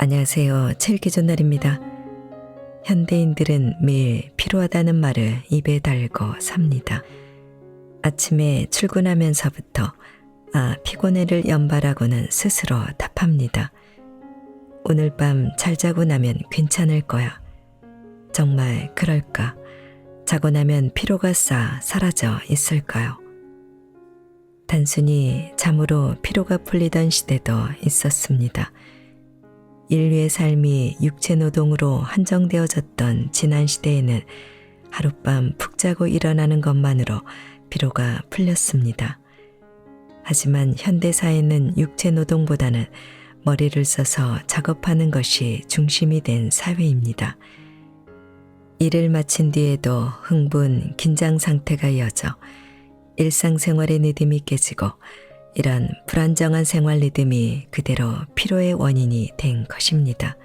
안녕하세요. 칠기준날입니다. 현대인들은 매일 피로하다는 말을 입에 달고 삽니다. 아침에 출근하면서부터 피곤해를 연발하고는 스스로 답합니다. 오늘 밤 잘 자고 나면 괜찮을 거야. 정말 그럴까? 자고 나면 피로가 사라져 있을까요? 단순히 잠으로 피로가 풀리던 시대도 있었습니다. 인류의 삶이 육체노동으로 한정되어졌던 지난 시대에는 하룻밤 푹 자고 일어나는 것만으로 피로가 풀렸습니다. 하지만 현대사회는 육체노동보다는 머리를 써서 작업하는 것이 중심이 된 사회입니다. 일을 마친 뒤에도 흥분, 긴장 상태가 이어져 일상생활의 리듬이 깨지고 이런 불안정한 생활 리듬이 그대로 피로의 원인이 된 것입니다.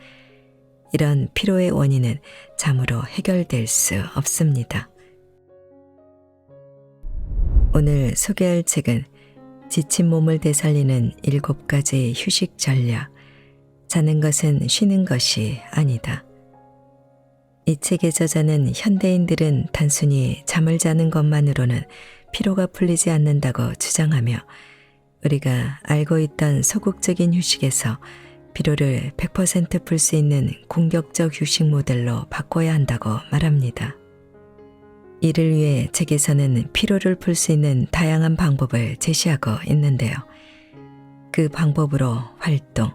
이런 피로의 원인은 잠으로 해결될 수 없습니다. 오늘 소개할 책은 지친 몸을 되살리는 7가지 휴식 전략, 자는 것은 쉬는 것이 아니다. 이 책의 저자는 현대인들은 단순히 잠을 자는 것만으로는 피로가 풀리지 않는다고 주장하며 우리가 알고 있던 소극적인 휴식에서 피로를 100% 풀 수 있는 공격적 휴식 모델로 바꿔야 한다고 말합니다. 이를 위해 책에서는 피로를 풀 수 있는 다양한 방법을 제시하고 있는데요. 그 방법으로 활동,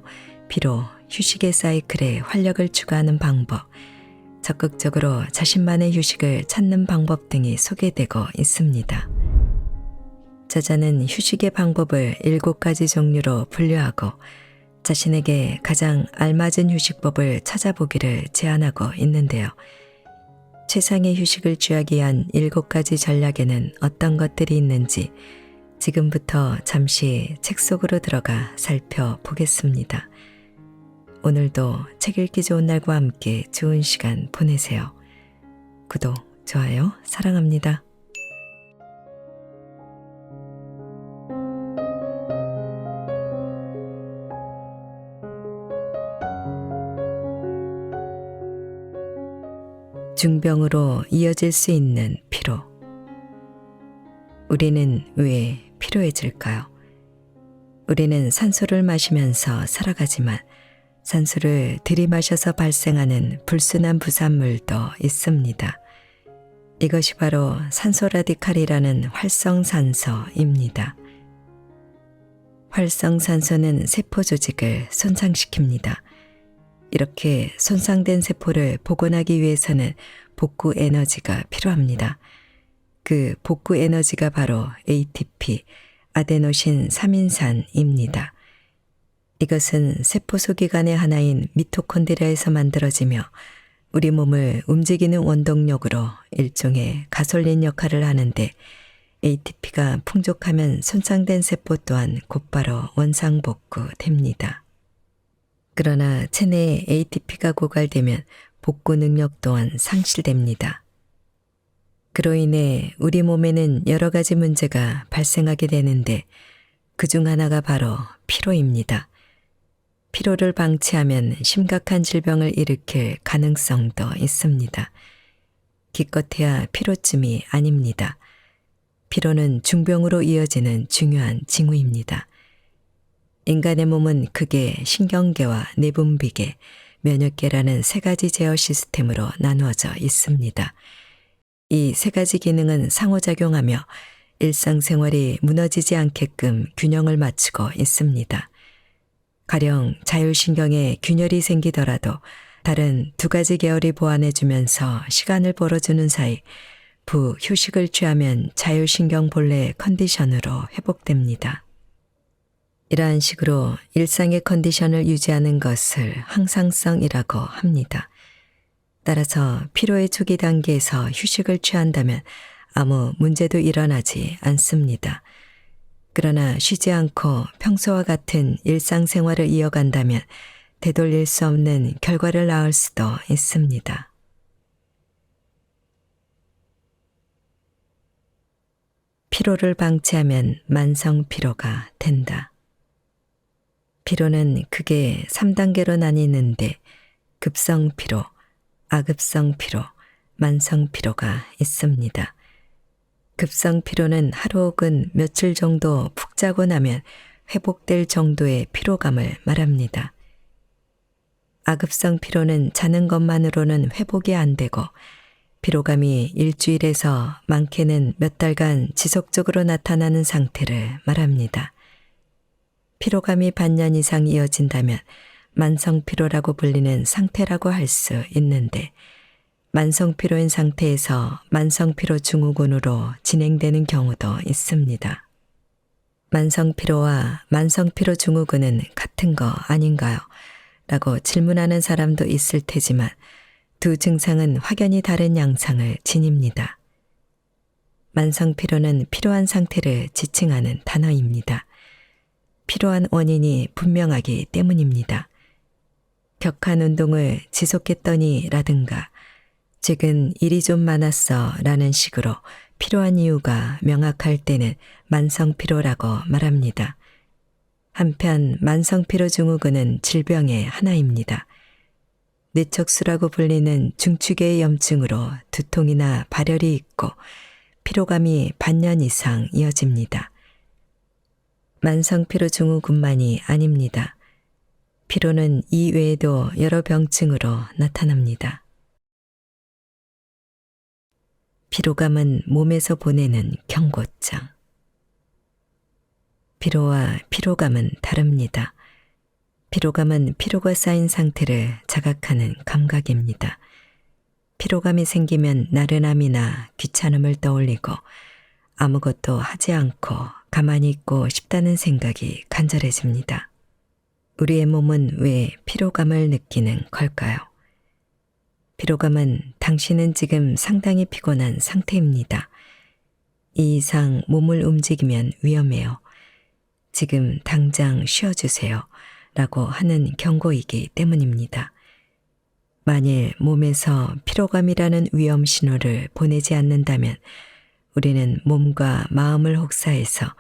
피로, 휴식의 사이클에 활력을 추가하는 방법, 적극적으로 자신만의 휴식을 찾는 방법 등이 소개되고 있습니다. 저자는 휴식의 방법을 7가지 종류로 분류하고 자신에게 가장 알맞은 휴식법을 찾아보기를 제안하고 있는데요. 최상의 휴식을 취하기 위한 7가지 전략에는 어떤 것들이 있는지 지금부터 잠시 책 속으로 들어가 살펴보겠습니다. 오늘도 책 읽기 좋은 날과 함께 좋은 시간 보내세요. 구독, 좋아요, 사랑합니다. 중병으로 이어질 수 있는 피로. 우리는 왜 피로해질까요? 우리는 산소를 마시면서 살아가지만 산소를 들이마셔서 발생하는 불순한 부산물도 있습니다. 이것이 바로 산소 라디칼이라는 활성산소입니다. 활성산소는 세포 조직을 손상시킵니다. 이렇게 손상된 세포를 복원하기 위해서는 복구 에너지가 필요합니다. 그 복구 에너지가 바로 ATP, 아데노신 3인산입니다. 이것은 세포 소기관의 하나인 미토콘드리아에서 만들어지며 우리 몸을 움직이는 원동력으로 일종의 가솔린 역할을 하는데 ATP가 풍족하면 손상된 세포 또한 곧바로 원상복구됩니다. 그러나 체내에 ATP가 고갈되면 복구 능력 또한 상실됩니다. 그로 인해 우리 몸에는 여러 가지 문제가 발생하게 되는데 그중 하나가 바로 피로입니다. 피로를 방치하면 심각한 질병을 일으킬 가능성도 있습니다. 기껏해야 피로쯤이 아닙니다. 피로는 중병으로 이어지는 중요한 징후입니다. 인간의 몸은 크게 신경계와 내분비계, 면역계라는 3가지 제어 시스템으로 나누어져 있습니다. 이 3가지 기능은 상호작용하며 일상생활이 무너지지 않게끔 균형을 맞추고 있습니다. 가령 자율신경에 균열이 생기더라도 다른 2가지 계열이 보완해주면서 시간을 벌어주는 사이 휴식을 취하면 자율신경 본래의 컨디션으로 회복됩니다. 이러한 식으로 일상의 컨디션을 유지하는 것을 항상성이라고 합니다. 따라서 피로의 초기 단계에서 휴식을 취한다면 아무 문제도 일어나지 않습니다. 그러나 쉬지 않고 평소와 같은 일상생활을 이어간다면 되돌릴 수 없는 결과를 낳을 수도 있습니다. 피로를 방치하면 만성 피로가 된다. 피로는 크게 3단계로 나뉘는데 급성 피로, 아급성 피로, 만성 피로가 있습니다. 급성 피로는 하루 혹은 며칠 정도 푹 자고 나면 회복될 정도의 피로감을 말합니다. 아급성 피로는 자는 것만으로는 회복이 안 되고 피로감이 일주일에서 많게는 몇 달간 지속적으로 나타나는 상태를 말합니다. 피로감이 반년 이상 이어진다면 만성 피로라고 불리는 상태라고 할 수 있는데 만성 피로인 상태에서 만성 피로 증후군으로 진행되는 경우도 있습니다. 만성 피로와 만성 피로 증후군은 같은 거 아닌가요? 라고 질문하는 사람도 있을 테지만 두 증상은 확연히 다른 양상을 지닙니다. 만성 피로는 피로한 상태를 지칭하는 단어입니다. 피로한 원인이 분명하기 때문입니다. 격한 운동을 지속했더니 라든가 최근 일이 좀 많았어 라는 식으로 피로한 이유가 명확할 때는 만성 피로라고 말합니다. 한편 만성 피로 증후군은 질병의 하나입니다. 뇌척수라고 불리는 중추계의 염증으로 두통이나 발열이 있고 피로감이 반년 이상 이어집니다. 만성 피로 증후군만이 아닙니다. 피로는 이 외에도 여러 병증으로 나타납니다. 피로감은 몸에서 보내는 경고장. 피로와 피로감은 다릅니다. 피로감은 피로가 쌓인 상태를 자각하는 감각입니다. 피로감이 생기면 나른함이나 귀찮음을 떠올리고 아무것도 하지 않고 가만히 있고 싶다는 생각이 간절해집니다. 우리의 몸은 왜 피로감을 느끼는 걸까요? 피로감은 당신은 지금 상당히 피곤한 상태입니다. 이 이상 몸을 움직이면 위험해요. 지금 당장 쉬어주세요. 라고 하는 경고이기 때문입니다. 만일 몸에서 피로감이라는 위험 신호를 보내지 않는다면 우리는 몸과 마음을 혹사해서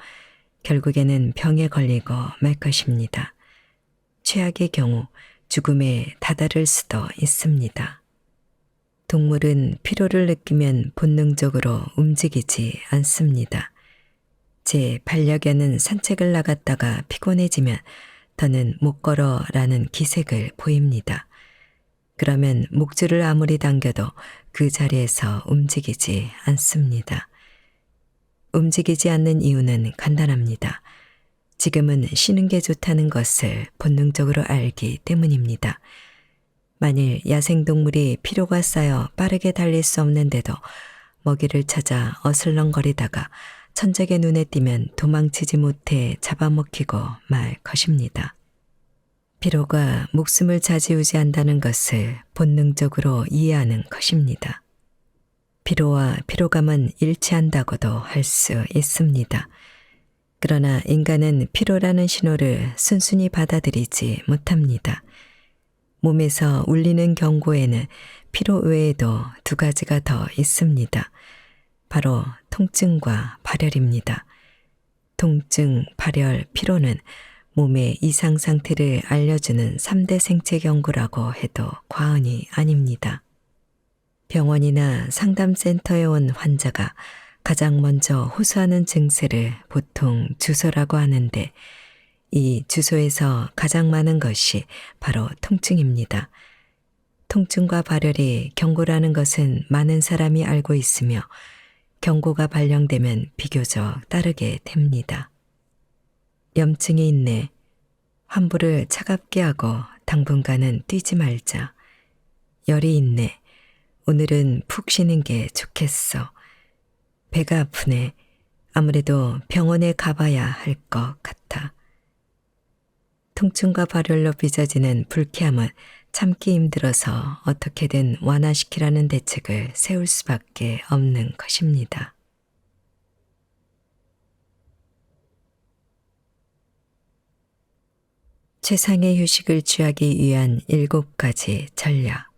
결국에는 병에 걸리고 말 것입니다. 최악의 경우 죽음에 다다를 수도 있습니다. 동물은 피로를 느끼면 본능적으로 움직이지 않습니다. 제 반려견은 산책을 나갔다가 피곤해지면 더는 못 걸어 라는 기색을 보입니다. 그러면 목줄을 아무리 당겨도 그 자리에서 움직이지 않습니다. 움직이지 않는 이유는 간단합니다. 지금은 쉬는 게 좋다는 것을 본능적으로 알기 때문입니다. 만일 야생동물이 피로가 쌓여 빠르게 달릴 수 없는데도 먹이를 찾아 어슬렁거리다가 천적의 눈에 띄면 도망치지 못해 잡아먹히고 말 것입니다. 피로가 목숨을 좌지우지한다는 것을 본능적으로 이해하는 것입니다. 피로와 피로감은 일치한다고도 할 수 있습니다. 그러나 인간은 피로라는 신호를 순순히 받아들이지 못합니다. 몸에서 울리는 경고에는 피로 외에도 두 가지가 더 있습니다. 바로 통증과 발열입니다. 통증, 발열, 피로는 몸의 이상 상태를 알려주는 3대 생체 경고라고 해도 과언이 아닙니다. 병원이나 상담센터에 온 환자가 가장 먼저 호소하는 증세를 보통 주소라고 하는데 이 주소에서 가장 많은 것이 바로 통증입니다. 통증과 발열이 경고라는 것은 많은 사람이 알고 있으며 경고가 발령되면 비교적 따르게 됩니다. 염증이 있네. 환부를 차갑게 하고 당분간은 뛰지 말자. 열이 있네. 오늘은 푹 쉬는 게 좋겠어. 배가 아프네. 아무래도 병원에 가봐야 할 것 같아. 통증과 발열로 빚어지는 불쾌함은 참기 힘들어서 어떻게든 완화시키라는 대책을 세울 수밖에 없는 것입니다. 최상의 휴식을 취하기 위한 7가지 전략.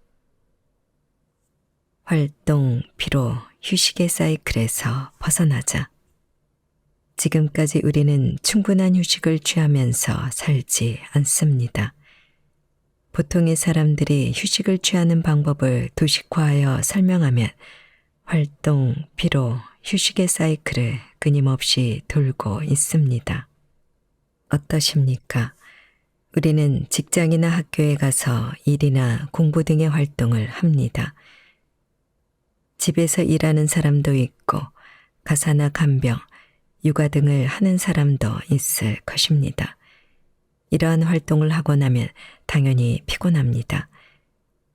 활동, 피로, 휴식의 사이클에서 벗어나자. 지금까지 우리는 충분한 휴식을 취하면서 살지 않습니다. 보통의 사람들이 휴식을 취하는 방법을 도식화하여 설명하면 활동, 피로, 휴식의 사이클을 끊임없이 돌고 있습니다. 어떠십니까? 우리는 직장이나 학교에 가서 일이나 공부 등의 활동을 합니다. 집에서 일하는 사람도 있고 가사나 간병, 육아 등을 하는 사람도 있을 것입니다. 이러한 활동을 하고 나면 당연히 피곤합니다.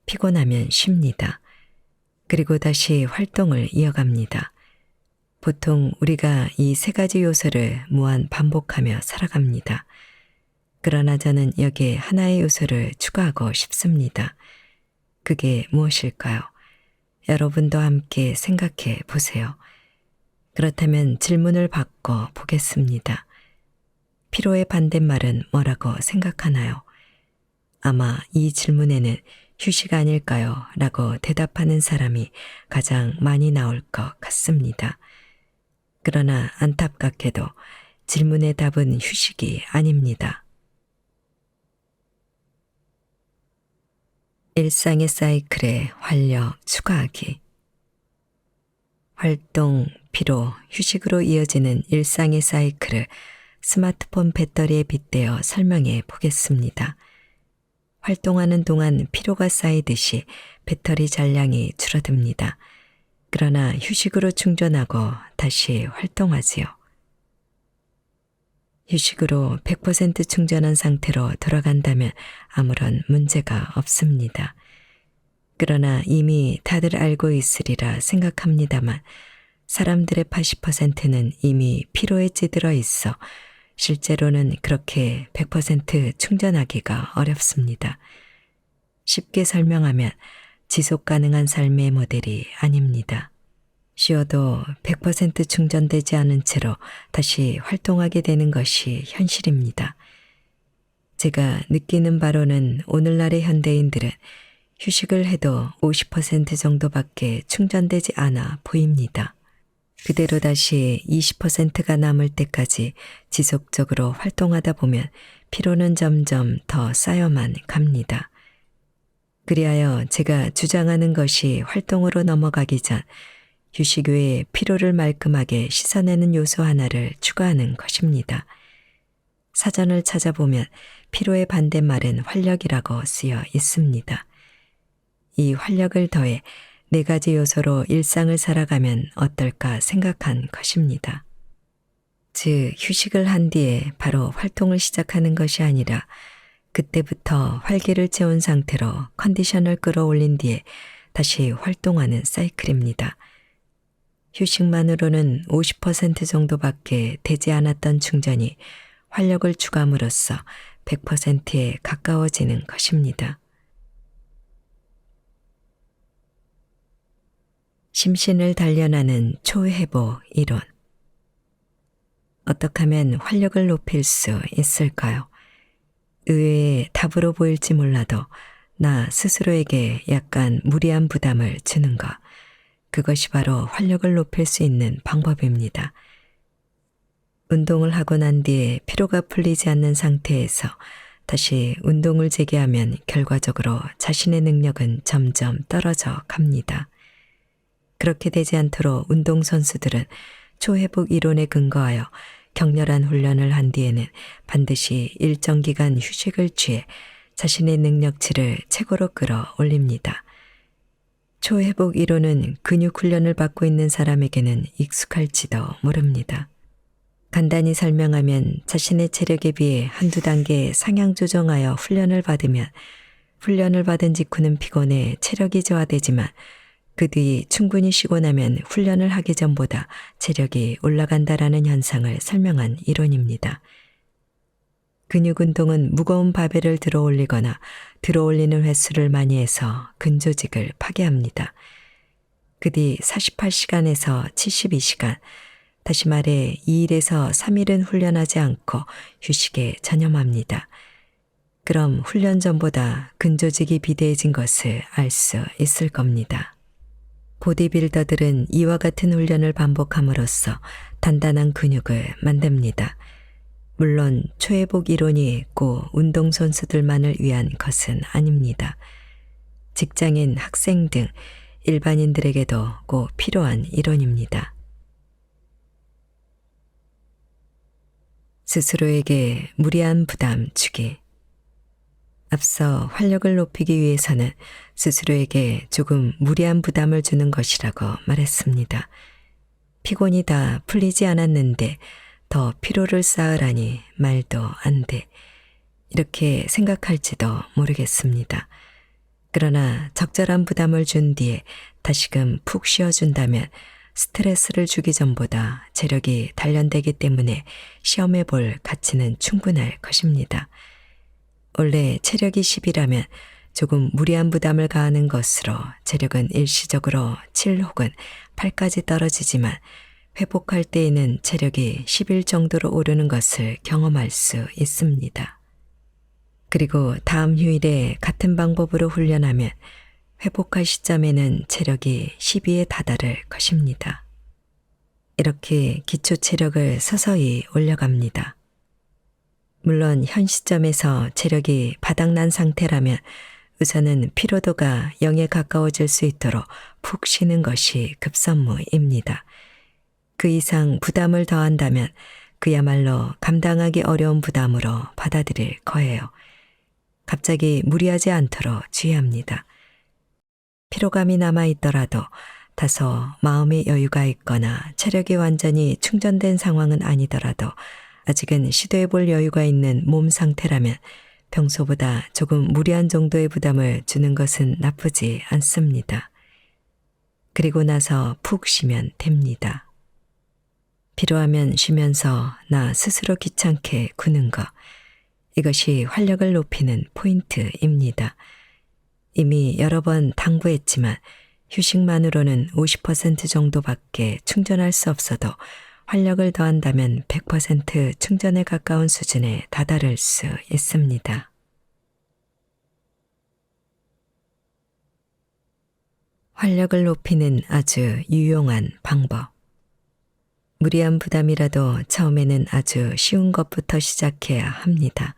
피곤하면 쉽니다. 그리고 다시 활동을 이어갑니다. 보통 우리가 이 세 가지 요소를 무한 반복하며 살아갑니다. 그러나 저는 여기에 하나의 요소를 추가하고 싶습니다. 그게 무엇일까요? 여러분도 함께 생각해 보세요. 그렇다면 질문을 바꿔 보겠습니다. 피로의 반대말은 뭐라고 생각하나요? 아마 이 질문에는 휴식 아닐까요? 라고 대답하는 사람이 가장 많이 나올 것 같습니다. 그러나 안타깝게도 질문의 답은 휴식이 아닙니다. 일상의 사이클에 활력 추가하기. 활동, 피로, 휴식으로 이어지는 일상의 사이클을 스마트폰 배터리에 빗대어 설명해 보겠습니다. 활동하는 동안 피로가 쌓이듯이 배터리 잔량이 줄어듭니다. 그러나 휴식으로 충전하고 다시 활동하지요. 휴식으로 100% 충전한 상태로 돌아간다면 아무런 문제가 없습니다. 그러나 이미 다들 알고 있으리라 생각합니다만 사람들의 80%는 이미 피로에 찌들어 있어 실제로는 그렇게 100% 충전하기가 어렵습니다. 쉽게 설명하면 지속 가능한 삶의 모델이 아닙니다. 쉬어도 100% 충전되지 않은 채로 다시 활동하게 되는 것이 현실입니다. 제가 느끼는 바로는 오늘날의 현대인들은 휴식을 해도 50% 정도밖에 충전되지 않아 보입니다. 그대로 다시 20%가 남을 때까지 지속적으로 활동하다 보면 피로는 점점 더 쌓여만 갑니다. 그리하여 제가 주장하는 것이 활동으로 넘어가기 전 휴식 외에 피로를 말끔하게 씻어내는 요소 하나를 추가하는 것입니다. 사전을 찾아보면 피로의 반대말은 활력이라고 쓰여 있습니다. 이 활력을 더해 4가지 요소로 일상을 살아가면 어떨까 생각한 것입니다. 즉, 휴식을 한 뒤에 바로 활동을 시작하는 것이 아니라 그때부터 활기를 채운 상태로 컨디션을 끌어올린 뒤에 다시 활동하는 사이클입니다. 휴식만으로는 50% 정도밖에 되지 않았던 충전이 활력을 추가함으로써 100%에 가까워지는 것입니다. 심신을 단련하는 초회복 이론. 어떻게 하면 활력을 높일 수 있을까요? 의외의 답으로 보일지 몰라도 나 스스로에게 약간 무리한 부담을 주는 것. 그것이 바로 활력을 높일 수 있는 방법입니다. 운동을 하고 난 뒤에 피로가 풀리지 않는 상태에서 다시 운동을 재개하면 결과적으로 자신의 능력은 점점 떨어져 갑니다. 그렇게 되지 않도록 운동선수들은 초회복 이론에 근거하여 격렬한 훈련을 한 뒤에는 반드시 일정 기간 휴식을 취해 자신의 능력치를 최고로 끌어올립니다. 초회복 이론은 근육 훈련을 받고 있는 사람에게는 익숙할지도 모릅니다. 간단히 설명하면 자신의 체력에 비해 한두 단계 상향 조정하여 훈련을 받으면 훈련을 받은 직후는 피곤해 체력이 저하되지만 그 뒤 충분히 쉬고 나면 훈련을 하기 전보다 체력이 올라간다라는 현상을 설명한 이론입니다. 근육 운동은 무거운 바벨을 들어 올리거나 들어 올리는 횟수를 많이 해서 근조직을 파괴합니다. 그 뒤 48시간에서 72시간, 다시 말해 2일에서 3일은 훈련하지 않고 휴식에 전념합니다. 그럼 훈련 전보다 근조직이 비대해진 것을 알 수 있을 겁니다. 보디빌더들은 이와 같은 훈련을 반복함으로써 단단한 근육을 만듭니다. 물론 초회복 이론이 꼭 운동선수들만을 위한 것은 아닙니다. 직장인, 학생 등 일반인들에게도 꼭 필요한 이론입니다. 스스로에게 무리한 부담 주기. 앞서 활력을 높이기 위해서는 스스로에게 조금 무리한 부담을 주는 것이라고 말했습니다. 피곤이 다 풀리지 않았는데 더 피로를 쌓으라니 말도 안 돼. 이렇게 생각할지도 모르겠습니다. 그러나 적절한 부담을 준 뒤에 다시금 푹 쉬어준다면 스트레스를 주기 전보다 체력이 단련되기 때문에 시험해 볼 가치는 충분할 것입니다. 원래 체력이 10이라면 조금 무리한 부담을 가하는 것으로 체력은 일시적으로 7 혹은 8까지 떨어지지만 회복할 때에는 체력이 11 정도로 오르는 것을 경험할 수 있습니다. 그리고 다음 휴일에 같은 방법으로 훈련하면 회복할 시점에는 체력이 12에 다다를 것입니다. 이렇게 기초 체력을 서서히 올려갑니다. 물론 현 시점에서 체력이 바닥난 상태라면 우선은 피로도가 0에 가까워질 수 있도록 푹 쉬는 것이 급선무입니다. 그 이상 부담을 더한다면 그야말로 감당하기 어려운 부담으로 받아들일 거예요. 갑자기 무리하지 않도록 주의합니다. 피로감이 남아있더라도 다소 마음의 여유가 있거나 체력이 완전히 충전된 상황은 아니더라도 아직은 시도해볼 여유가 있는 몸 상태라면 평소보다 조금 무리한 정도의 부담을 주는 것은 나쁘지 않습니다. 그리고 나서 푹 쉬면 됩니다. 필요하면 쉬면서 나 스스로 귀찮게 구는 것. 이것이 활력을 높이는 포인트입니다. 이미 여러 번 당부했지만 휴식만으로는 50% 정도밖에 충전할 수 없어도 활력을 더한다면 100% 충전에 가까운 수준에 다다를 수 있습니다. 활력을 높이는 아주 유용한 방법. 무리한 부담이라도 처음에는 아주 쉬운 것부터 시작해야 합니다.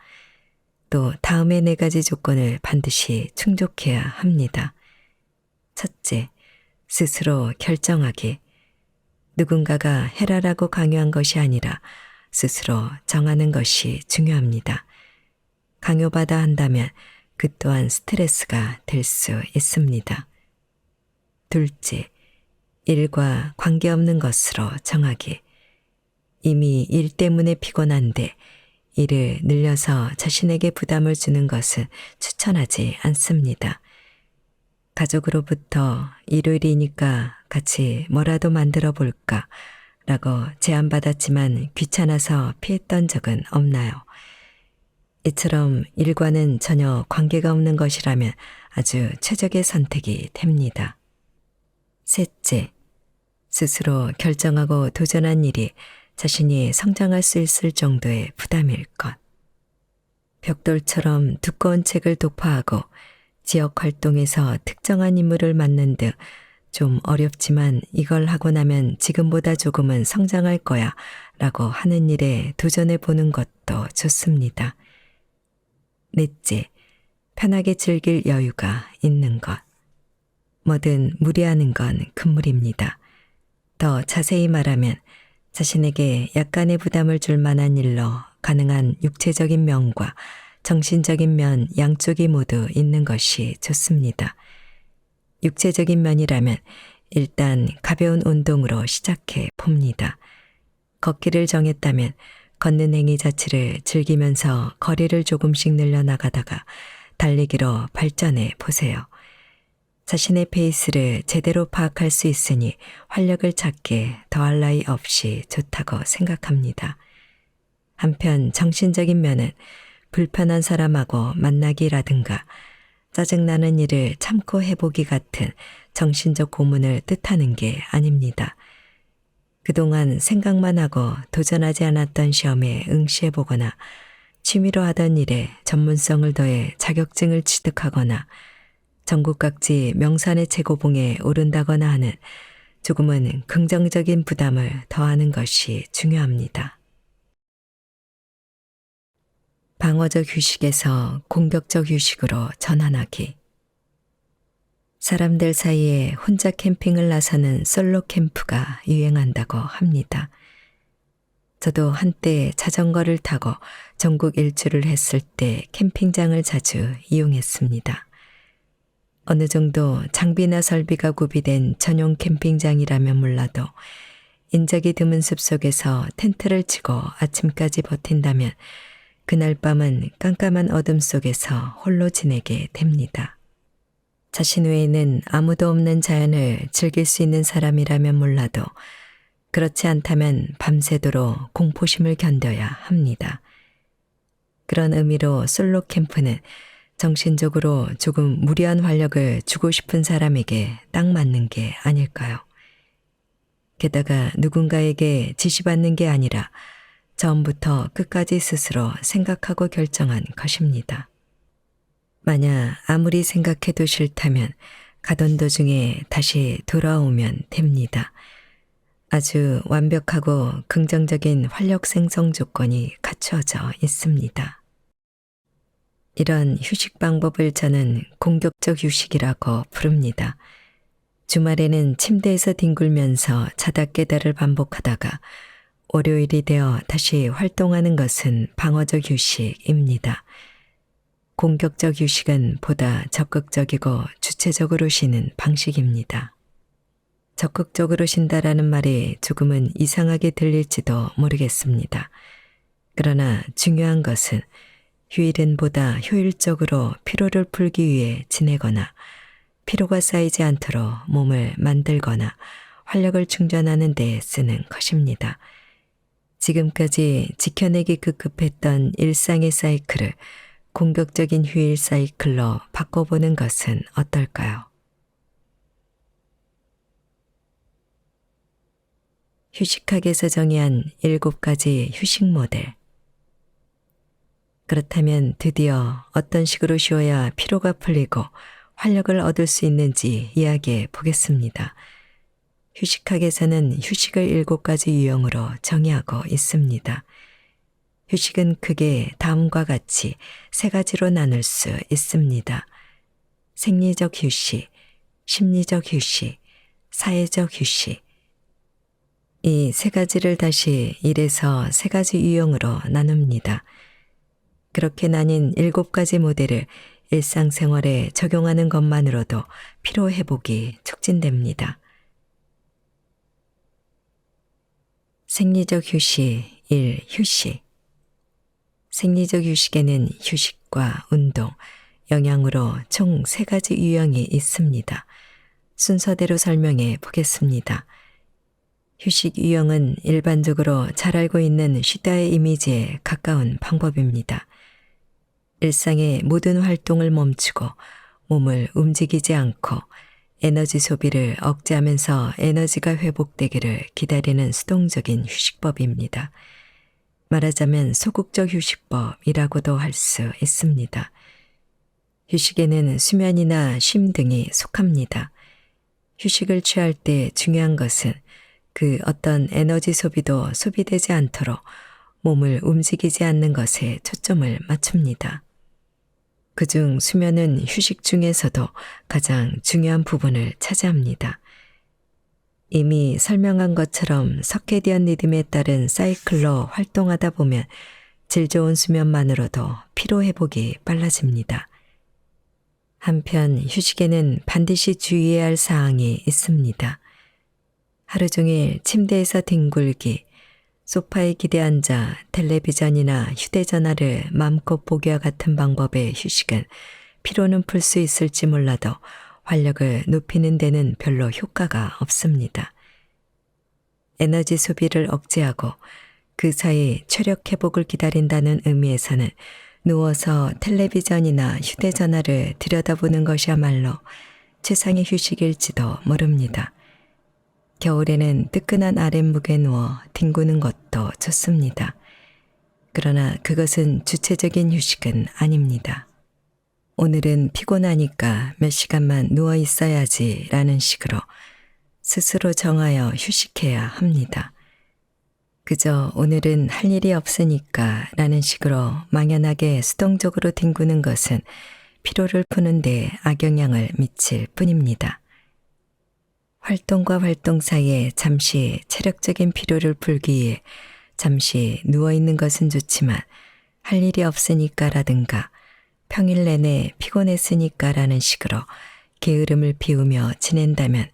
또 다음의 4가지 조건을 반드시 충족해야 합니다. 첫째, 스스로 결정하기. 누군가가 해라라고 강요한 것이 아니라 스스로 정하는 것이 중요합니다. 강요받아 한다면 그 또한 스트레스가 될 수 있습니다. 둘째, 일과 관계없는 것으로 정하기. 이미 일 때문에 피곤한데 일을 늘려서 자신에게 부담을 주는 것은 추천하지 않습니다. 가족으로부터 일요일이니까 같이 뭐라도 만들어 볼까 라고 제안받았지만 귀찮아서 피했던 적은 없나요? 이처럼 일과는 전혀 관계가 없는 것이라면 아주 최적의 선택이 됩니다. 셋째, 스스로 결정하고 도전한 일이 자신이 성장할 수 있을 정도의 부담일 것. 벽돌처럼 두꺼운 책을 독파하고 지역 활동에서 특정한 인물을 맡는 등 좀 어렵지만 이걸 하고 나면 지금보다 조금은 성장할 거야 라고 하는 일에 도전해 보는 것도 좋습니다. 넷째, 편하게 즐길 여유가 있는 것. 뭐든 무리하는 건 금물입니다. 더 자세히 말하면 자신에게 약간의 부담을 줄 만한 일로 가능한 육체적인 면과 정신적인 면 양쪽이 모두 있는 것이 좋습니다. 육체적인 면이라면 일단 가벼운 운동으로 시작해 봅니다. 걷기를 정했다면 걷는 행위 자체를 즐기면서 거리를 조금씩 늘려나가다가 달리기로 발전해 보세요. 자신의 페이스를 제대로 파악할 수 있으니 활력을 찾게 더할 나위 없이 좋다고 생각합니다. 한편 정신적인 면은 불편한 사람하고 만나기라든가 짜증나는 일을 참고 해보기 같은 정신적 고문을 뜻하는 게 아닙니다. 그동안 생각만 하고 도전하지 않았던 시험에 응시해보거나 취미로 하던 일에 전문성을 더해 자격증을 취득하거나 전국 각지 명산의 최고봉에 오른다거나 하는 조금은 긍정적인 부담을 더하는 것이 중요합니다. 방어적 휴식에서 공격적 휴식으로 전환하기. 사람들 사이에 혼자 캠핑을 나서는 솔로 캠프가 유행한다고 합니다. 저도 한때 자전거를 타고 전국 일주를 했을 때 캠핑장을 자주 이용했습니다. 어느 정도 장비나 설비가 구비된 전용 캠핑장이라면 몰라도 인적이 드문 숲속에서 텐트를 치고 아침까지 버틴다면 그날 밤은 깜깜한 어둠 속에서 홀로 지내게 됩니다. 자신 외에는 아무도 없는 자연을 즐길 수 있는 사람이라면 몰라도 그렇지 않다면 밤새도록 공포심을 견뎌야 합니다. 그런 의미로 솔로 캠프는 정신적으로 조금 무리한 활력을 주고 싶은 사람에게 딱 맞는 게 아닐까요? 게다가 누군가에게 지시받는 게 아니라 처음부터 끝까지 스스로 생각하고 결정한 것입니다. 만약 아무리 생각해도 싫다면 가던 도중에 다시 돌아오면 됩니다. 아주 완벽하고 긍정적인 활력 생성 조건이 갖추어져 있습니다. 이런 휴식 방법을 저는 공격적 휴식이라고 부릅니다. 주말에는 침대에서 뒹굴면서 자다 깨다를 반복하다가 월요일이 되어 다시 활동하는 것은 방어적 휴식입니다. 공격적 휴식은 보다 적극적이고 주체적으로 쉬는 방식입니다. 적극적으로 쉰다라는 말이 조금은 이상하게 들릴지도 모르겠습니다. 그러나 중요한 것은 휴일은 보다 효율적으로 피로를 풀기 위해 지내거나 피로가 쌓이지 않도록 몸을 만들거나 활력을 충전하는 데 쓰는 것입니다. 지금까지 지켜내기 급급했던 일상의 사이클을 공격적인 휴일 사이클로 바꿔보는 것은 어떨까요? 휴식학에서 정의한 7가지 휴식 모델. 그렇다면 드디어 어떤 식으로 쉬어야 피로가 풀리고 활력을 얻을 수 있는지 이야기해 보겠습니다. 휴식학에서는 휴식을 7가지 유형으로 정의하고 있습니다. 휴식은 크게 다음과 같이 3가지로 나눌 수 있습니다. 생리적 휴식, 심리적 휴식, 사회적 휴식. 이 3가지를 다시 1에서 3가지 유형으로 나눕니다. 그렇게 나뉜 7가지 모델을 일상생활에 적용하는 것만으로도 피로 회복이 촉진됩니다. 생리적 휴식 1. 휴식. 생리적 휴식에는 휴식과 운동, 영양으로 총 3가지 유형이 있습니다. 순서대로 설명해 보겠습니다. 휴식 유형은 일반적으로 잘 알고 있는 쉬다의 이미지에 가까운 방법입니다. 일상의 모든 활동을 멈추고 몸을 움직이지 않고 에너지 소비를 억제하면서 에너지가 회복되기를 기다리는 수동적인 휴식법입니다. 말하자면 소극적 휴식법이라고도 할 수 있습니다. 휴식에는 수면이나 쉼 등이 속합니다. 휴식을 취할 때 중요한 것은 그 어떤 에너지 소비도 소비되지 않도록 몸을 움직이지 않는 것에 초점을 맞춥니다. 그중 수면은 휴식 중에서도 가장 중요한 부분을 차지합니다. 이미 설명한 것처럼 서케디언 리듬에 따른 사이클로 활동하다 보면 질 좋은 수면만으로도 피로 회복이 빨라집니다. 한편 휴식에는 반드시 주의해야 할 사항이 있습니다. 하루 종일 침대에서 뒹굴기, 소파에 기대 앉아 텔레비전이나 휴대전화를 마음껏 보기와 같은 방법의 휴식은 피로는 풀 수 있을지 몰라도 활력을 높이는 데는 별로 효과가 없습니다. 에너지 소비를 억제하고 그 사이 체력 회복을 기다린다는 의미에서는 누워서 텔레비전이나 휴대전화를 들여다보는 것이야말로 최상의 휴식일지도 모릅니다. 겨울에는 뜨끈한 아랫목에 누워 뒹구는 것도 좋습니다. 그러나 그것은 주체적인 휴식은 아닙니다. 오늘은 피곤하니까 몇 시간만 누워 있어야지 라는 식으로 스스로 정하여 휴식해야 합니다. 그저 오늘은 할 일이 없으니까 라는 식으로 막연하게 수동적으로 뒹구는 것은 피로를 푸는 데 악영향을 미칠 뿐입니다. 활동과 활동 사이에 잠시 체력적인 피로를 풀기 위해 잠시 누워있는 것은 좋지만 할 일이 없으니까라든가 평일 내내 피곤했으니까라는 식으로 게으름을 피우며 지낸다면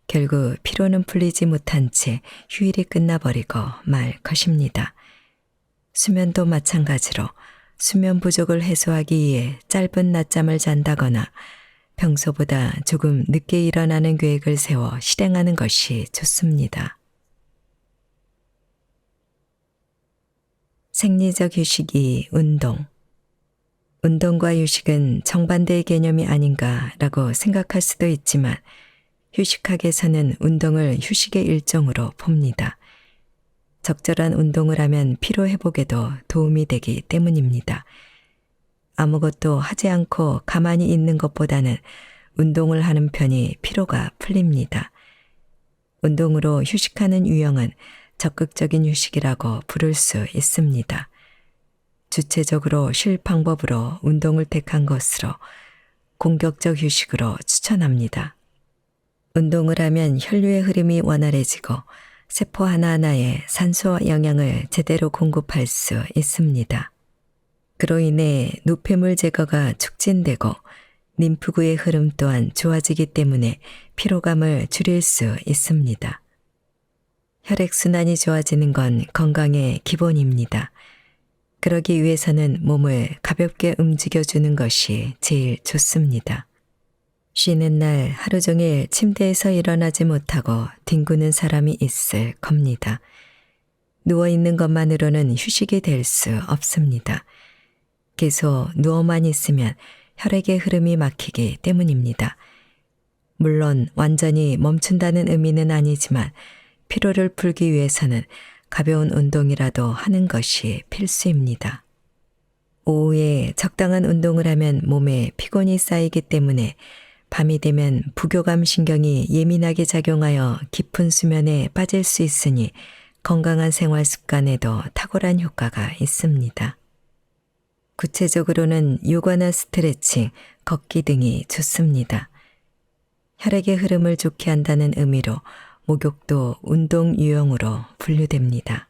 결국 피로는 풀리지 못한 채 휴일이 끝나버리고 말 것입니다. 수면도 마찬가지로 수면 부족을 해소하기 위해 짧은 낮잠을 잔다거나 평소보다 조금 늦게 일어나는 계획을 세워 실행하는 것이 좋습니다. 생리적 휴식이 운동. 운동과 휴식은 정반대의 개념이 아닌가라고 생각할 수도 있지만 휴식학에서는 운동을 휴식의 일종으로 봅니다. 적절한 운동을 하면 피로 회복에도 도움이 되기 때문입니다. 아무것도 하지 않고 가만히 있는 것보다는 운동을 하는 편이 피로가 풀립니다. 운동으로 휴식하는 유형은 적극적인 휴식이라고 부를 수 있습니다. 주체적으로 쉴 방법으로 운동을 택한 것으로 공격적 휴식으로 추천합니다. 운동을 하면 혈류의 흐름이 원활해지고 세포 하나하나에 산소와 영양을 제대로 공급할 수 있습니다. 그로 인해 노폐물 제거가 촉진되고 림프구의 흐름 또한 좋아지기 때문에 피로감을 줄일 수 있습니다. 혈액순환이 좋아지는 건 건강의 기본입니다. 그러기 위해서는 몸을 가볍게 움직여주는 것이 제일 좋습니다. 쉬는 날 하루 종일 침대에서 일어나지 못하고 뒹구는 사람이 있을 겁니다. 누워있는 것만으로는 휴식이 될 수 없습니다. 계속 누워만 있으면 혈액의 흐름이 막히기 때문입니다. 물론 완전히 멈춘다는 의미는 아니지만 피로를 풀기 위해서는 가벼운 운동이라도 하는 것이 필수입니다. 오후에 적당한 운동을 하면 몸에 피곤이 쌓이기 때문에 밤이 되면 부교감 신경이 예민하게 작용하여 깊은 수면에 빠질 수 있으니 건강한 생활 습관에도 탁월한 효과가 있습니다. 구체적으로는 요가나 스트레칭, 걷기 등이 좋습니다. 혈액의 흐름을 좋게 한다는 의미로 목욕도 운동 유형으로 분류됩니다.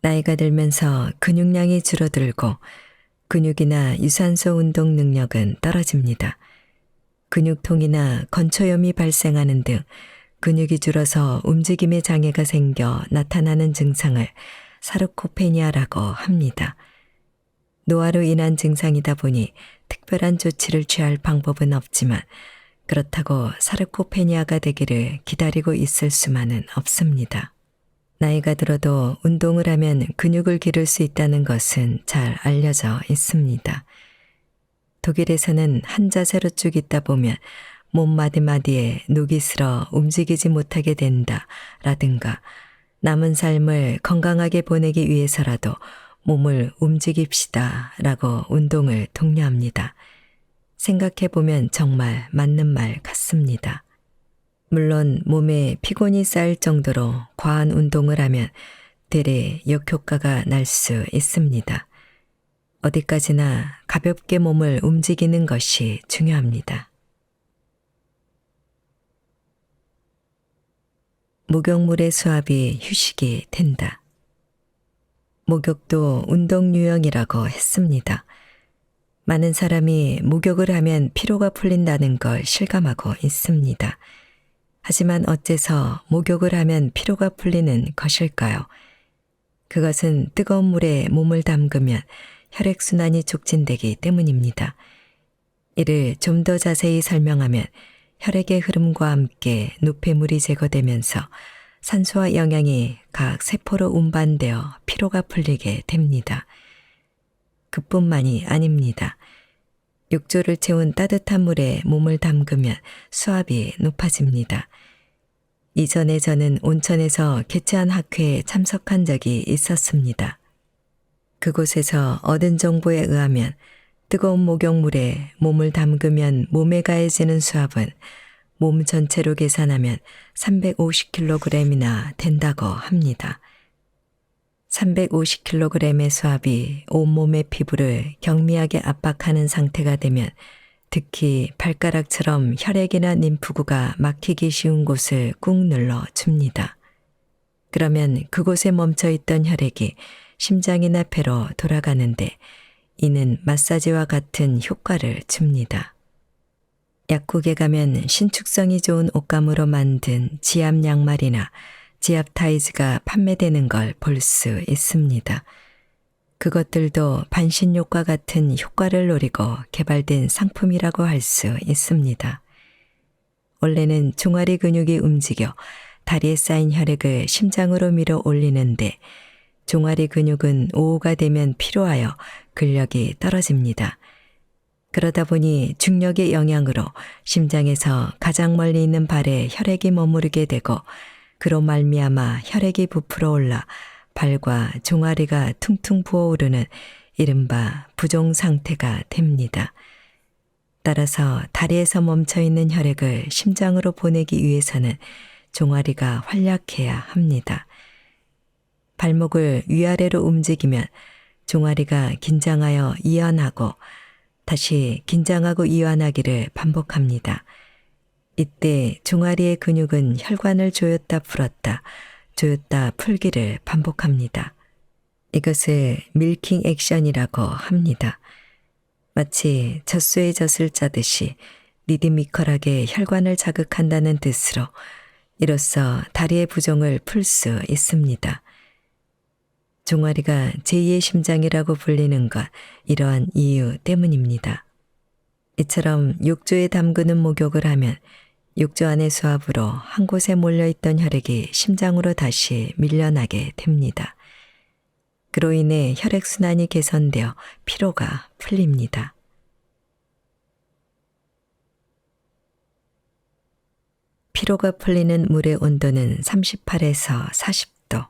나이가 들면서 근육량이 줄어들고 근육이나 유산소 운동 능력은 떨어집니다. 근육통이나 건초염이 발생하는 등 근육이 줄어서 움직임에 장애가 생겨 나타나는 증상을 사르코페니아라고 합니다. 노화로 인한 증상이다 보니 특별한 조치를 취할 방법은 없지만 그렇다고 사르코페니아가 되기를 기다리고 있을 수만은 없습니다. 나이가 들어도 운동을 하면 근육을 기를 수 있다는 것은 잘 알려져 있습니다. 독일에서는 한 자세로 쭉 있다 보면 몸 마디마디에 녹이 슬어 움직이지 못하게 된다 라든가 남은 삶을 건강하게 보내기 위해서라도 몸을 움직입시다 라고 운동을 독려합니다. 생각해보면 정말 맞는 말 같습니다. 물론 몸에 피곤이 쌓일 정도로 과한 운동을 하면 대래 역효과가 날 수 있습니다. 어디까지나 가볍게 몸을 움직이는 것이 중요합니다. 목욕물의 수압이 휴식이 된다. 목욕도 운동 유형이라고 했습니다. 많은 사람이 목욕을 하면 피로가 풀린다는 걸 실감하고 있습니다. 하지만 어째서 목욕을 하면 피로가 풀리는 것일까요? 그것은 뜨거운 물에 몸을 담그면 혈액순환이 촉진되기 때문입니다. 이를 좀 더 자세히 설명하면 혈액의 흐름과 함께 노폐물이 제거되면서 산소와 영양이 각 세포로 운반되어 피로가 풀리게 됩니다. 그뿐만이 아닙니다. 욕조를 채운 따뜻한 물에 몸을 담그면 수압이 높아집니다. 이전에 저는 온천에서 개최한 학회에 참석한 적이 있었습니다. 그곳에서 얻은 정보에 의하면 뜨거운 목욕물에 몸을 담그면 몸에 가해지는 수압은 몸 전체로 계산하면 350kg이나 된다고 합니다. 350kg의 수압이 온몸의 피부를 경미하게 압박하는 상태가 되면 특히 발가락처럼 혈액이나 림프구가 막히기 쉬운 곳을 꾹 눌러 줍니다. 그러면 그곳에 멈춰있던 혈액이 심장이나 폐로 돌아가는데 이는 마사지와 같은 효과를 줍니다. 약국에 가면 신축성이 좋은 옷감으로 만든 지압 양말이나 지압 타이즈가 판매되는 걸 볼 수 있습니다. 그것들도 반신욕과 같은 효과를 노리고 개발된 상품이라고 할 수 있습니다. 원래는 종아리 근육이 움직여 다리에 쌓인 혈액을 심장으로 밀어 올리는데 종아리 근육은 오후가 되면 피로하여 근력이 떨어집니다. 그러다 보니 중력의 영향으로 심장에서 가장 멀리 있는 발에 혈액이 머무르게 되고 그로 말미암아 혈액이 부풀어 올라 발과 종아리가 퉁퉁 부어오르는 이른바 부종 상태가 됩니다. 따라서 다리에서 멈춰있는 혈액을 심장으로 보내기 위해서는 종아리가 활약해야 합니다. 발목을 위아래로 움직이면 종아리가 긴장하여 이완하고 다시 긴장하고 이완하기를 반복합니다. 이때 종아리의 근육은 혈관을 조였다 풀었다, 조였다 풀기를 반복합니다. 이것을 밀킹 액션이라고 합니다. 마치 젖소에 젖을 짜듯이 리드미컬하게 혈관을 자극한다는 뜻으로 이로써 다리의 부종을 풀 수 있습니다. 종아리가 제2의 심장이라고 불리는 것 이러한 이유 때문입니다. 이처럼 욕조에 담그는 목욕을 하면 욕조 안의 수압으로 한 곳에 몰려있던 혈액이 심장으로 다시 밀려나게 됩니다. 그로 인해 혈액순환이 개선되어 피로가 풀립니다. 피로가 풀리는 물의 온도는 38에서 40도.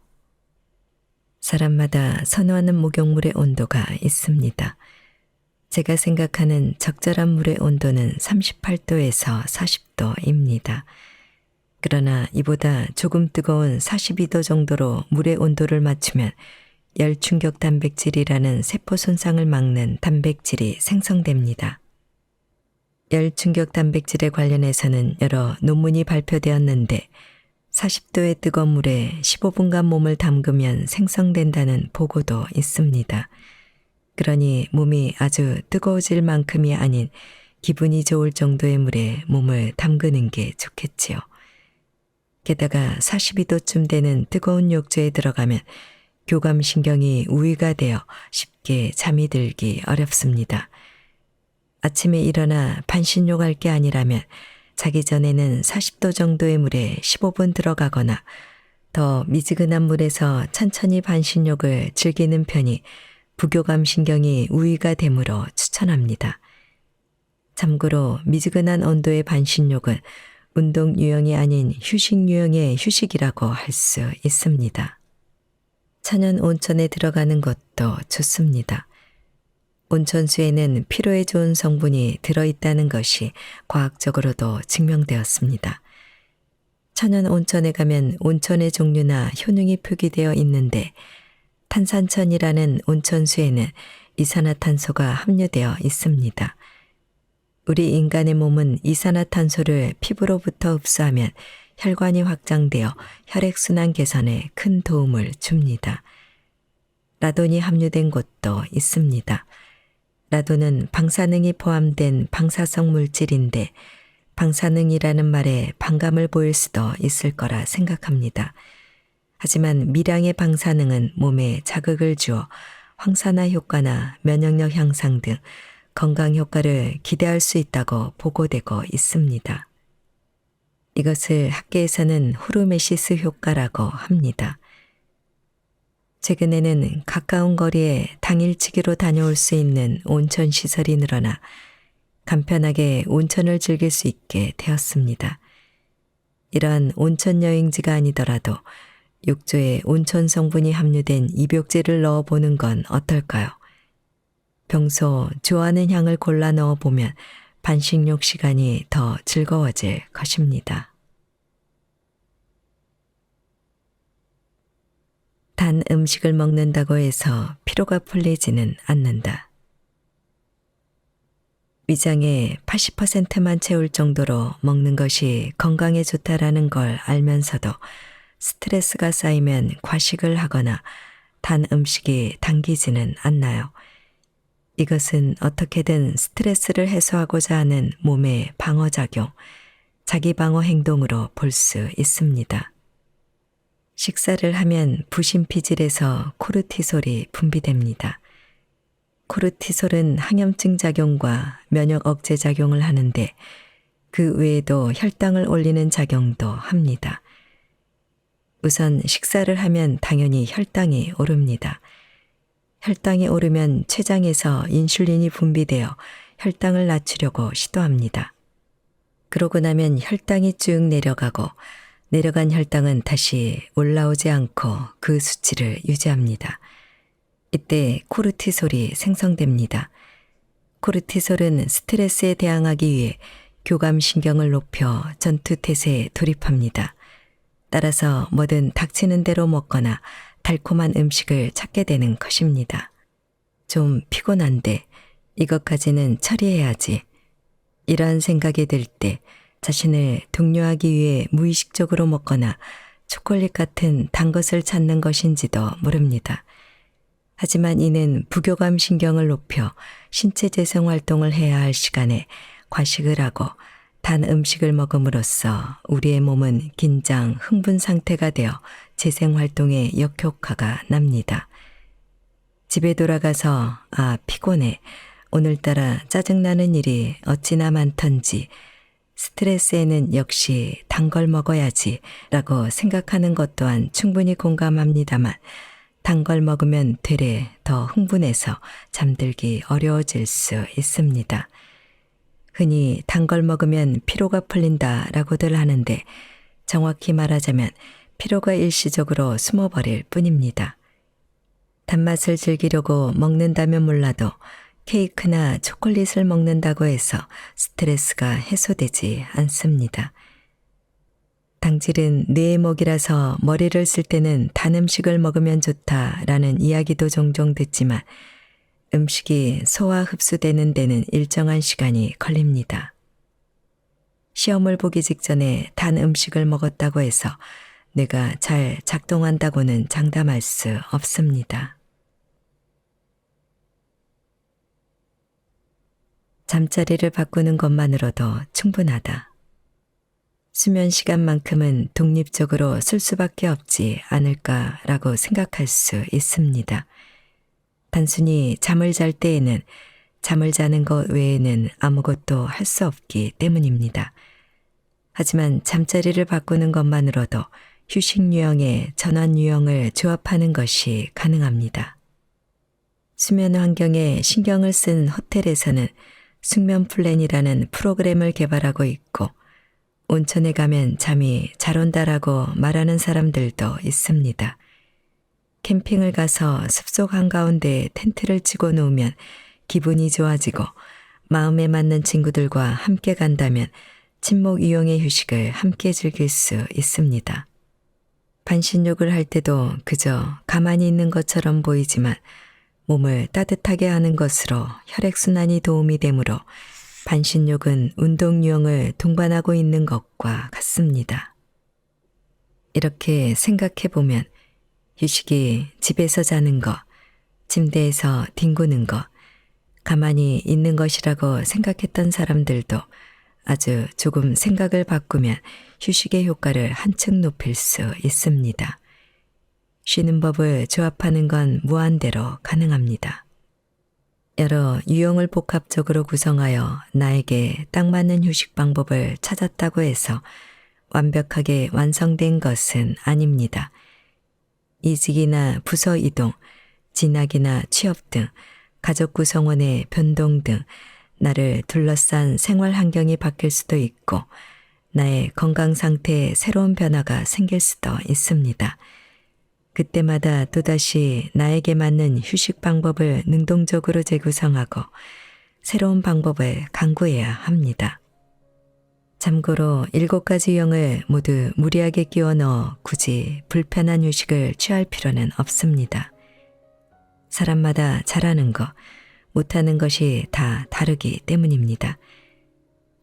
사람마다 선호하는 목욕물의 온도가 있습니다. 제가 생각하는 적절한 물의 온도는 38도에서 40도입니다. 그러나 이보다 조금 뜨거운 42도 정도로 물의 온도를 맞추면 열충격 단백질이라는 세포 손상을 막는 단백질이 생성됩니다. 열충격 단백질에 관련해서는 여러 논문이 발표되었는데 40도의 뜨거운 물에 15분간 몸을 담그면 생성된다는 보고도 있습니다. 그러니 몸이 아주 뜨거워질 만큼이 아닌 기분이 좋을 정도의 물에 몸을 담그는 게 좋겠지요. 게다가 42도쯤 되는 뜨거운 욕조에 들어가면 교감신경이 우위가 되어 쉽게 잠이 들기 어렵습니다. 아침에 일어나 반신욕할 게 아니라면 자기 전에는 40도 정도의 물에 15분 들어가거나 더 미지근한 물에서 천천히 반신욕을 즐기는 편이 부교감 신경이 우위가 되므로 추천합니다. 참고로 미지근한 온도의 반신욕은 운동 유형이 아닌 휴식 유형의 휴식이라고 할 수 있습니다. 천연 온천에 들어가는 것도 좋습니다. 온천수에는 피로에 좋은 성분이 들어있다는 것이 과학적으로도 증명되었습니다. 천연 온천에 가면 온천의 종류나 효능이 표기되어 있는데 탄산천이라는 온천수에는 이산화탄소가 함유되어 있습니다. 우리 인간의 몸은 이산화탄소를 피부로부터 흡수하면 혈관이 확장되어 혈액순환 개선에 큰 도움을 줍니다. 라돈이 함유된 곳도 있습니다. 라돈은 방사능이 포함된 방사성 물질인데 방사능이라는 말에 반감을 보일 수도 있을 거라 생각합니다. 하지만 미량의 방사능은 몸에 자극을 주어 황산화 효과나 면역력 향상 등 건강 효과를 기대할 수 있다고 보고되고 있습니다. 이것을 학계에서는 후르메시스 효과라고 합니다. 최근에는 가까운 거리에 당일치기로 다녀올 수 있는 온천 시설이 늘어나 간편하게 온천을 즐길 수 있게 되었습니다. 이러한 온천 여행지가 아니더라도 욕조에 온천 성분이 함유된 입욕제를 넣어보는 건 어떨까요? 평소 좋아하는 향을 골라 넣어보면 반식욕 시간이 더 즐거워질 것입니다. 단 음식을 먹는다고 해서 피로가 풀리지는 않는다. 위장의 80%만 채울 정도로 먹는 것이 건강에 좋다라는 걸 알면서도 스트레스가 쌓이면 과식을 하거나 단 음식이 당기지는 않나요? 이것은 어떻게든 스트레스를 해소하고자 하는 몸의 방어작용, 자기방어 행동으로 볼 수 있습니다. 식사를 하면 부신피질에서 코르티솔이 분비됩니다. 코르티솔은 항염증 작용과 면역 억제 작용을 하는데 그 외에도 혈당을 올리는 작용도 합니다. 우선 식사를 하면 당연히 혈당이 오릅니다. 혈당이 오르면 췌장에서 인슐린이 분비되어 혈당을 낮추려고 시도합니다. 그러고 나면 혈당이 쭉 내려가고 내려간 혈당은 다시 올라오지 않고 그 수치를 유지합니다. 이때 코르티솔이 생성됩니다. 코르티솔은 스트레스에 대항하기 위해 교감신경을 높여 전투태세에 돌입합니다. 따라서 뭐든 닥치는 대로 먹거나 달콤한 음식을 찾게 되는 것입니다. 좀 피곤한데 이것까지는 처리해야지. 이러한 생각이 들 때 자신을 독려하기 위해 무의식적으로 먹거나 초콜릿 같은 단 것을 찾는 것인지도 모릅니다. 하지만 이는 부교감 신경을 높여 신체 재생 활동을 해야 할 시간에 과식을 하고 단 음식을 먹음으로써 우리의 몸은 긴장, 흥분 상태가 되어 재생 활동에 역효과가 납니다. 집에 돌아가서 피곤해. 오늘따라 짜증나는 일이 어찌나 많던지 스트레스에는 역시 단 걸 먹어야지 라고 생각하는 것 또한 충분히 공감합니다만 단 걸 먹으면 되레 더 흥분해서 잠들기 어려워질 수 있습니다. 흔히 단 걸 먹으면 피로가 풀린다 라고들 하는데 정확히 말하자면 피로가 일시적으로 숨어버릴 뿐입니다. 단맛을 즐기려고 먹는다면 몰라도 케이크나 초콜릿을 먹는다고 해서 스트레스가 해소되지 않습니다. 당질은 뇌의 먹이라서 머리를 쓸 때는 단 음식을 먹으면 좋다라는 이야기도 종종 듣지만 음식이 소화 흡수되는 데는 일정한 시간이 걸립니다. 시험을 보기 직전에 단 음식을 먹었다고 해서 뇌가 잘 작동한다고는 장담할 수 없습니다. 잠자리를 바꾸는 것만으로도 충분하다. 수면 시간만큼은 독립적으로 쓸 수밖에 없지 않을까라고 생각할 수 있습니다. 단순히 잠을 잘 때에는 잠을 자는 것 외에는 아무것도 할 수 없기 때문입니다. 하지만 잠자리를 바꾸는 것만으로도 휴식 유형에 전환 유형을 조합하는 것이 가능합니다. 수면 환경에 신경을 쓴 호텔에서는 숙면 플랜이라는 프로그램을 개발하고 있고 온천에 가면 잠이 잘 온다라고 말하는 사람들도 있습니다. 캠핑을 가서 숲속 한가운데 텐트를 치고 누우면 기분이 좋아지고 마음에 맞는 친구들과 함께 간다면 친목 이용의 휴식을 함께 즐길 수 있습니다. 반신욕을 할 때도 그저 가만히 있는 것처럼 보이지만 몸을 따뜻하게 하는 것으로 혈액순환이 도움이 되므로 반신욕은 운동 유형을 동반하고 있는 것과 같습니다. 이렇게 생각해 보면 휴식이 집에서 자는 것, 침대에서 뒹구는 것, 가만히 있는 것이라고 생각했던 사람들도 아주 조금 생각을 바꾸면 휴식의 효과를 한층 높일 수 있습니다. 쉬는 법을 조합하는 건 무한대로 가능합니다. 여러 유형을 복합적으로 구성하여 나에게 딱 맞는 휴식 방법을 찾았다고 해서 완벽하게 완성된 것은 아닙니다. 이직이나 부서 이동, 진학이나 취업 등 가족 구성원의 변동 등 나를 둘러싼 생활 환경이 바뀔 수도 있고 나의 건강 상태에 새로운 변화가 생길 수도 있습니다. 그때마다 또다시 나에게 맞는 휴식 방법을 능동적으로 재구성하고 새로운 방법을 강구해야 합니다. 참고로 7가지 유형을 모두 무리하게 끼워 넣어 굳이 불편한 휴식을 취할 필요는 없습니다. 사람마다 잘하는 것, 못하는 것이 다 다르기 때문입니다.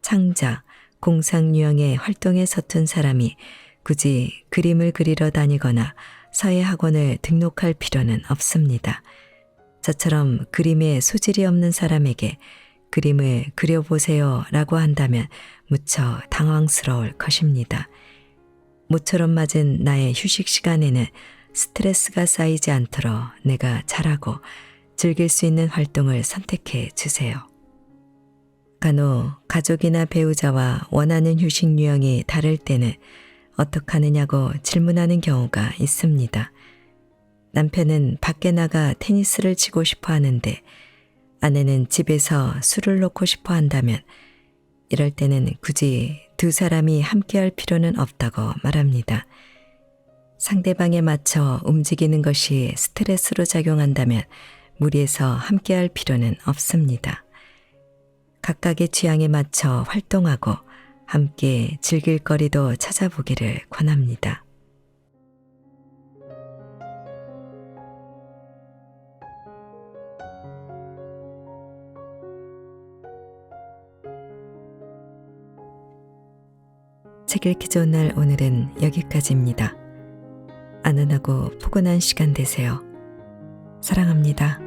창작, 공상 유형의 활동에 서툰 사람이 굳이 그림을 그리러 다니거나 서예 학원을 등록할 필요는 없습니다. 저처럼 그림에 소질이 없는 사람에게 그림을 그려보세요 라고 한다면 무척 당황스러울 것입니다. 모처럼 맞은 나의 휴식 시간에는 스트레스가 쌓이지 않도록 내가 잘하고 즐길 수 있는 활동을 선택해 주세요. 간혹 가족이나 배우자와 원하는 휴식 유형이 다를 때는 어떻게 하느냐고 질문하는 경우가 있습니다. 남편은 밖에 나가 테니스를 치고 싶어 하는데 아내는 집에서 술을 놓고 싶어 한다면 이럴 때는 굳이 두 사람이 함께할 필요는 없다고 말합니다. 상대방에 맞춰 움직이는 것이 스트레스로 작용한다면 무리해서 함께할 필요는 없습니다. 각각의 취향에 맞춰 활동하고 함께 즐길 거리도 찾아보기를 권합니다. 책 읽기 좋은 날 오늘은 여기까지입니다. 안전하고 포근한 시간 되세요. 사랑합니다.